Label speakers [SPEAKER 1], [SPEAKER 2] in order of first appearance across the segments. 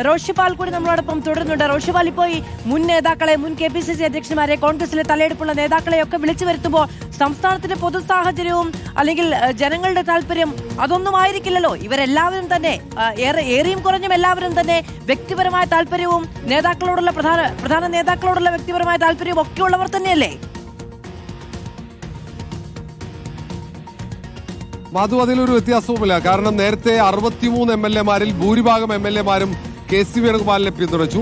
[SPEAKER 1] റോഷിപാൽ കൂടി നമ്മളോടൊപ്പം തുടരുന്നുണ്ട്. റോഷിപാൽ, ഇപ്പോൾ ഈ മുൻ നേതാക്കളെ, മുൻ KPCC അധ്യക്ഷന്മാരെ, കോൺഗ്രസിലെ തലയെടുപ്പുള്ള നേതാക്കളെയൊക്കെ വിളിച്ചു വരുത്തുമ്പോൾ സംസ്ഥാനത്തിന്റെ പൊതു സാഹചര്യവും അല്ലെങ്കിൽ ജനങ്ങളുടെ താല്പര്യം അതൊന്നും ആയിരിക്കില്ലല്ലോ. ഇവരെല്ലാവരും തന്നെ ഏറിയും കുറഞ്ഞും എല്ലാവരും തന്നെ വ്യക്തിപരമായ താല്പര്യവും നേതാക്കളോടുള്ള പ്രധാന നേതാക്കളോടുള്ള വ്യക്തിപരമായ താല്പര്യവും ഒക്കെ ഉള്ളവർ തന്നെയല്ലേ?
[SPEAKER 2] മാധു, അതിലൊരു വ്യത്യാസവുമില്ല. കാരണം നേരത്തെ 63 MLA-മാരിൽ ഭൂരിഭാഗം MLA-മാരും KC വേണുഗോപാലിനെ പിന്തുണച്ചു.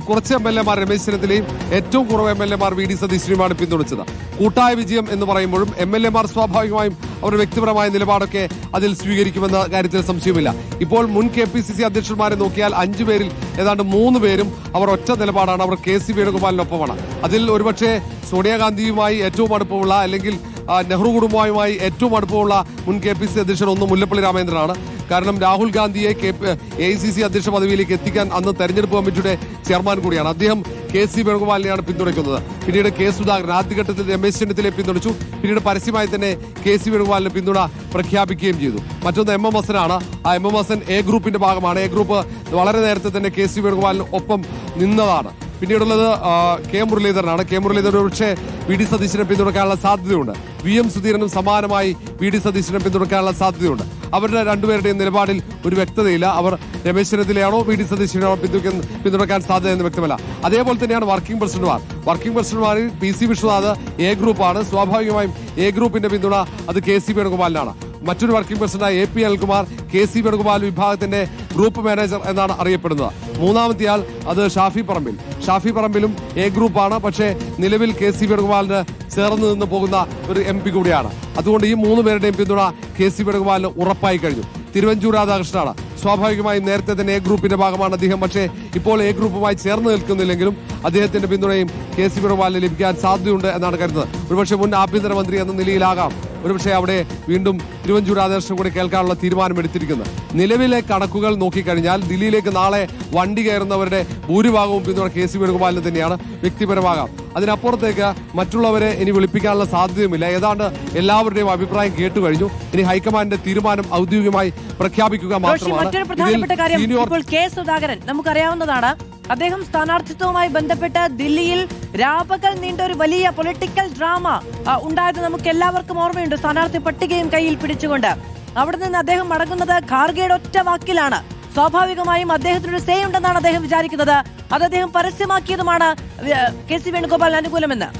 [SPEAKER 2] കുറച്ച് MLA-മാർ രമേശ് ചെന്നിത്തലയും ഏറ്റവും കുറവ് MLA-മാർ VD സതീശനുമാണ് പിന്തുണച്ചത്. കൂട്ടായ വിജയം എന്ന് പറയുമ്പോഴും MLA-മാർ സ്വാഭാവികമായും അവരുടെ വ്യക്തിപരമായ നിലപാടൊക്കെ അതിൽ സ്വീകരിക്കുമെന്ന കാര്യത്തിൽ സംശയമില്ല. ഇപ്പോൾ മുൻ KPCC അധ്യക്ഷന്മാരെ നോക്കിയാൽ 5 പേരിൽ ഏതാണ്ട് 3 പേരും അവർ ഒറ്റ നിലപാടാണ്. അവർ KC വേണുഗോപാലിനൊപ്പമാണ്. അതിൽ ഒരുപക്ഷെ സോണിയാഗാന്ധിയുമായി ഏറ്റവും അടുപ്പമുള്ള, അല്ലെങ്കിൽ നെഹ്റു കുടുംബവുമായി ഏറ്റവും അടുപ്പമുള്ള മുൻ KPCC അധ്യക്ഷൻ ഒന്ന് മുല്ലപ്പള്ളി രാമചന്ദ്രനാണ്. കാരണം രാഹുൽ ഗാന്ധിയെ AICC അധ്യക്ഷ പദവിയിലേക്ക് എത്തിക്കാൻ അന്ന് തെരഞ്ഞെടുപ്പ് കമ്മിറ്റിയുടെ ചെയർമാൻ കൂടിയാണ്. അദ്ദേഹം KC വേണുഗോപാലിനെയാണ് പിന്തുണയ്ക്കുന്നത്. പിന്നീട് K സുധാകരൻ ആദ്യഘട്ടത്തിൽ രമേശ് ചെന്നിത്തലയെ പിന്തുണച്ചു. പിന്നീട് പരസ്യമായി തന്നെ KC വേണുഗോപാലിന് പിന്തുണ പ്രഖ്യാപിക്കുകയും ചെയ്തു. മറ്റൊന്ന് MM ഹസനാണ്. ആ MM ഹസൻ A ഗ്രൂപ്പിന്റെ ഭാഗമാണ്. A ഗ്രൂപ്പ് വളരെ നേരത്തെ തന്നെ KC വേണുഗോപാലിന് ഒപ്പം നിന്നതാണ്. പിന്നീടുള്ളത് K മുരളീധരനാണ്. K മുരളീധരൻ പക്ഷേ VD സതീശനെ പിന്തുണയ്ക്കാനുള്ള സാധ്യതയുണ്ട്. VM സുധീരനും സമാനമായി VD സതീശനെ പിന്തുണയ്ക്കാനുള്ള സാധ്യതയുണ്ട്. അവരുടെ രണ്ടുപേരുടെയും നിലപാടിൽ ഒരു വ്യക്തതയില്ല. അവർ രമേശ് ചെന്നിത്തലയാണോ VD സതീശനെയാണോ പിന്തുണയ്ക്കാൻ സാധ്യതയെന്ന് വ്യക്തമല്ല. അതേപോലെ തന്നെയാണ് വർക്കിംഗ് പ്രസിഡന്റുമാരിൽ PC വിശ്വനാഥ് A ഗ്രൂപ്പാണ്. സ്വാഭാവികമായും A ഗ്രൂപ്പിന്റെ പിന്തുണ അത് KC വേണുഗോപാലിനാണ്. മറ്റൊരു working president AP Anilkumar KC Venugopal വിഭാഗത്തിന്റെ ഗ്രൂപ്പ് മാനേജർ എന്നാണ് അറിയപ്പെടുന്നത്. മൂന്നാമത്തെ ആൾ അത് ഷാഫി പറമ്പിലും A ഗ്രൂപ്പാണ്. പക്ഷേ നിലവിൽ KC വേണുഗോപാലിന് ചേർന്ന് നിന്ന് പോകുന്ന ഒരു MP കൂടിയാണ്. അതുകൊണ്ട് ഈ 3 പേരുടെയും പിന്തുണ KC വേണുഗോപാലിന് ഉറപ്പായി കഴിഞ്ഞു. തിരുവഞ്ചൂർ രാധാകൃഷ്ണനാണ്. സ്വാഭാവികമായും നേരത്തെ തന്നെ A ഗ്രൂപ്പിന്റെ ഭാഗമാണ് അദ്ദേഹം. പക്ഷേ ഇപ്പോൾ A ഗ്രൂപ്പുമായി ചേർന്ന് നിൽക്കുന്നില്ലെങ്കിലും അദ്ദേഹത്തിന്റെ പിന്തുണയും KC വേണുഗോപാലിന് ലഭിക്കാൻ സാധ്യതയുണ്ട് എന്നാണ് കരുതുന്നത്. ഒരുപക്ഷെ മുൻ ആഭ്യന്തരമന്ത്രി എന്ന നിലയിലാകാം ഒരുപക്ഷെ അവിടെ വീണ്ടും തിരുവഞ്ചൂർ രാധാകൃഷ്ണൻ കൂടി കേൾക്കാനുള്ള തീരുമാനമെടുത്തിരിക്കുന്നത്. നിലവിലെ കണക്കുകൾ നോക്കിക്കഴിഞ്ഞാൽ ദില്ലിയിലേക്ക് നാളെ വണ്ടി കയറുന്നവരുടെ ഭൂരിഭാഗവും പിന്തുണ KC വേണുഗോപാലിന് തന്നെയാണ്. വ്യക്തിപരമാകാം. അതിനപ്പുറത്തേക്ക് മറ്റുള്ളവരെ ഇനി വിളിപ്പിക്കാനുള്ള സാധ്യതയുമില്ല. ഏതാണ്ട് എല്ലാവരുടെയും അഭിപ്രായം കേട്ടു കഴിഞ്ഞു. ഇനി ഹൈക്കമാൻഡിന്റെ തീരുമാനം ഔദ്യോഗികമായി പ്രഖ്യാപിക്കുക മാത്രമാണ്.
[SPEAKER 1] മറ്റൊരു പ്രധാനപ്പെട്ട കാര്യം, ഇപ്പോൾ K സുധാകരൻ നമുക്കറിയാവുന്നതാണ്. അദ്ദേഹം സ്ഥാനാർത്ഥിത്വവുമായി ബന്ധപ്പെട്ട് ദില്ലിയിൽ രാപകൽ നീണ്ട ഒരു വലിയ പൊളിറ്റിക്കൽ ഡ്രാമ ഉണ്ടായത് നമുക്ക് എല്ലാവർക്കും ഓർമ്മയുണ്ട്. സ്ഥാനാർത്ഥി പട്ടികയും കയ്യിൽ പിടിച്ചുകൊണ്ട് അവിടെ നിന്ന് അദ്ദേഹം മടങ്ങുന്നത് ഖാർഗെയുടെ ഒറ്റ വാക്കിലാണ്. സ്വാഭാവികമായും അദ്ദേഹത്തിനൊരു സേ ഉണ്ടെന്നാണ് അദ്ദേഹം വിചാരിക്കുന്നത്. അത് അദ്ദേഹം പരസ്യമാക്കിയതുമാണ് KC വേണുഗോപാലിന് അനുകൂലമെന്ന്.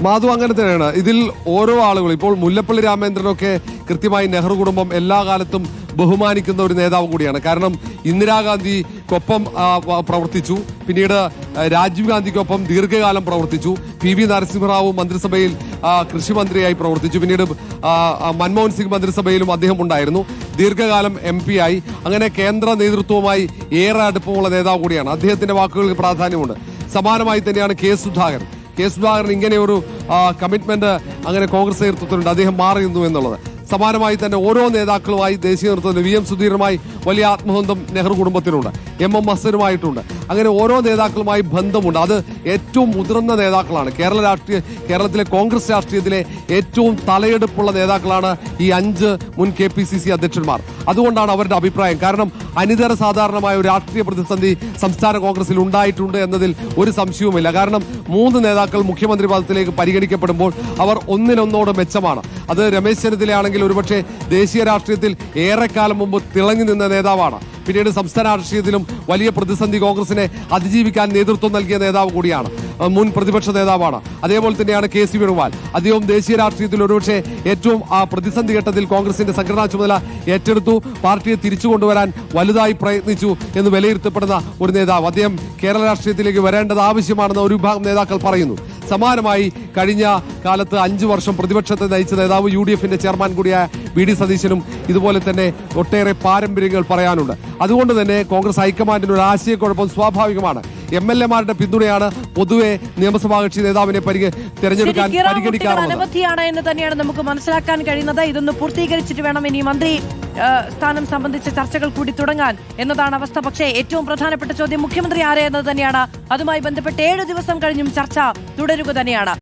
[SPEAKER 2] മാധു, അങ്ങനെ തന്നെയാണ്. ഇതിൽ ഓരോ ആളുകളും ഇപ്പോൾ മുല്ലപ്പള്ളി രാമചന്ദ്രനൊക്കെ കൃത്യമായി നെഹ്റു കുടുംബം എല്ലാ കാലത്തും ബഹുമാനിക്കുന്ന ഒരു നേതാവ് കൂടിയാണ്. കാരണം ഇന്ദിരാഗാന്ധിക്കൊപ്പം പ്രവർത്തിച്ചു. പിന്നീട് രാജീവ് ഗാന്ധിക്കൊപ്പം ദീർഘകാലം പ്രവർത്തിച്ചു. PV നരസിംഹറാവു മന്ത്രിസഭയിൽ കൃഷിമന്ത്രിയായി പ്രവർത്തിച്ചു. പിന്നീട് മൻമോഹൻ സിംഗ് മന്ത്രിസഭയിലും അദ്ദേഹം ഉണ്ടായിരുന്നു. ദീർഘകാലം MP ആയി. അങ്ങനെ കേന്ദ്ര നേതൃത്വവുമായി ഏറെ അടുപ്പമുള്ള നേതാവ് കൂടിയാണ്. അദ്ദേഹത്തിന്റെ വാക്കുകൾക്ക് പ്രാധാന്യമുണ്ട്. സമാനമായി തന്നെയാണ് K സുധാകരൻ ഇങ്ങനെ ഒരു കമ്മിറ്റ്മെന്റ് അങ്ങനെ കോൺഗ്രസ് നേതൃത്വത്തിലുണ്ട്. അദ്ദേഹം മാറി നിന്നു എന്നുള്ളത്. സമാനമായി തന്നെ ഓരോ നേതാക്കളുമായി ദേശീയ നേതൃത്വത്തിൽ VM സുധീരനുമായി വലിയ ആത്മബന്ധം നെഹ്റു കുടുംബത്തിനുണ്ട്. MM ഹസനുമായിട്ടുണ്ട്. അങ്ങനെ ഓരോ നേതാക്കളുമായി ബന്ധമുണ്ട്. അത് ഏറ്റവും മുതിർന്ന നേതാക്കളാണ്. കേരളത്തിലെ കോൺഗ്രസ് രാഷ്ട്രീയത്തിലെ ഏറ്റവും തലയെടുപ്പുള്ള നേതാക്കളാണ് ഈ 5 മുൻ KPCC അധ്യക്ഷന്മാർ. അതുകൊണ്ടാണ് അവരുടെ അഭിപ്രായം. കാരണം അനിതര സാധാരണമായ ഒരു രാഷ്ട്രീയ പ്രതിസന്ധി സംസ്ഥാന കോൺഗ്രസിൽ ഉണ്ടായിട്ടുണ്ട് എന്നതിൽ ഒരു സംശയവുമില്ല. കാരണം 3 നേതാക്കൾ മുഖ്യമന്ത്രി പദത്തിലേക്ക് പരിഗണിക്കപ്പെടുമ്പോൾ അവർ ഒന്നിനൊന്നോട് മെച്ചമാണ്. അത് രമേശ് ചെന്നിത്തലയാണെങ്കിൽ ഒരുപക്ഷെ ദേശീയ രാഷ്ട്രീയത്തിൽ ഏറെക്കാലം മുമ്പ് തിളങ്ങി നിന്ന നേതാവാണ്. പിന്നീട് സംസ്ഥാന രാഷ്ട്രീയത്തിലും വലിയ പ്രതിസന്ധി കോൺഗ്രസിനെ അതിജീവിക്കാൻ നേതൃത്വം നൽകിയ നേതാവ് കൂടിയാണ്. മുൻ പ്രതിപക്ഷ നേതാവാണ്. അതേപോലെ തന്നെയാണ് KC വേണുഗോപാൽ. അദ്ദേഹം ദേശീയ രാഷ്ട്രീയത്തിൽ ഒരുപക്ഷെ ഏറ്റവും പ്രതിസന്ധി ഘട്ടത്തിൽ കോൺഗ്രസിന്റെ സംഘടനാ ചുമതല ഏറ്റെടുത്തു. പാർട്ടിയെ തിരിച്ചു കൊണ്ടുവരാൻ വലുതായി പ്രയത്നിച്ചു എന്ന് വിലയിരുത്തപ്പെടുന്ന ഒരു നേതാവ്. അദ്ദേഹം കേരള രാഷ്ട്രീയത്തിലേക്ക് വരേണ്ടത് ആവശ്യമാണെന്ന് ഒരു വിഭാഗം നേതാക്കൾ പറയുന്നു. സമാനമായി കഴിഞ്ഞ കാലത്ത് 5 വർഷം പ്രതിപക്ഷത്തെ നയിച്ച നേതാവ് UDFന്റെ ചെയർമാൻ കൂടിയായ VD സതീശനും ഇതുപോലെ തന്നെ ഒട്ടേറെ പാരമ്പര്യങ്ങൾ പറയാനുണ്ട്. അതുകൊണ്ട് തന്നെ കോൺഗ്രസ് ഹൈക്കമാൻഡിന് ഒരു ആശയക്കുഴപ്പം സ്വാഭാവികമാണ്. MLA-മാരുടെ പിന്തുണയാണ് പൊതുവെ നിയമസഭാ കക്ഷി നേതാവിനെ തെരഞ്ഞെടുക്കാൻ പരിഗണിക്കാറുള്ളത്.
[SPEAKER 1] അനവധിയാണ് എന്ന് തന്നെയാണ് നമുക്ക് മനസ്സിലാക്കാൻ കഴിയുന്നത്. ഇതൊന്ന് പൂർത്തീകരിച്ചിട്ട് വേണം ഇനി മന്ത്രി സ്ഥാനം സംബന്ധിച്ച ചർച്ചകൾ കൂടി തുടങ്ങാൻ എന്നതാണ് അവസ്ഥ. പക്ഷേ ഏറ്റവും പ്രധാനപ്പെട്ട ചോദ്യം മുഖ്യമന്ത്രി ആരെ എന്നത് തന്നെയാണ്. അതുമായി ബന്ധപ്പെട്ട് 7 ദിവസം കഴിഞ്ഞും ചർച്ച തുടരുക തന്നെയാണ്.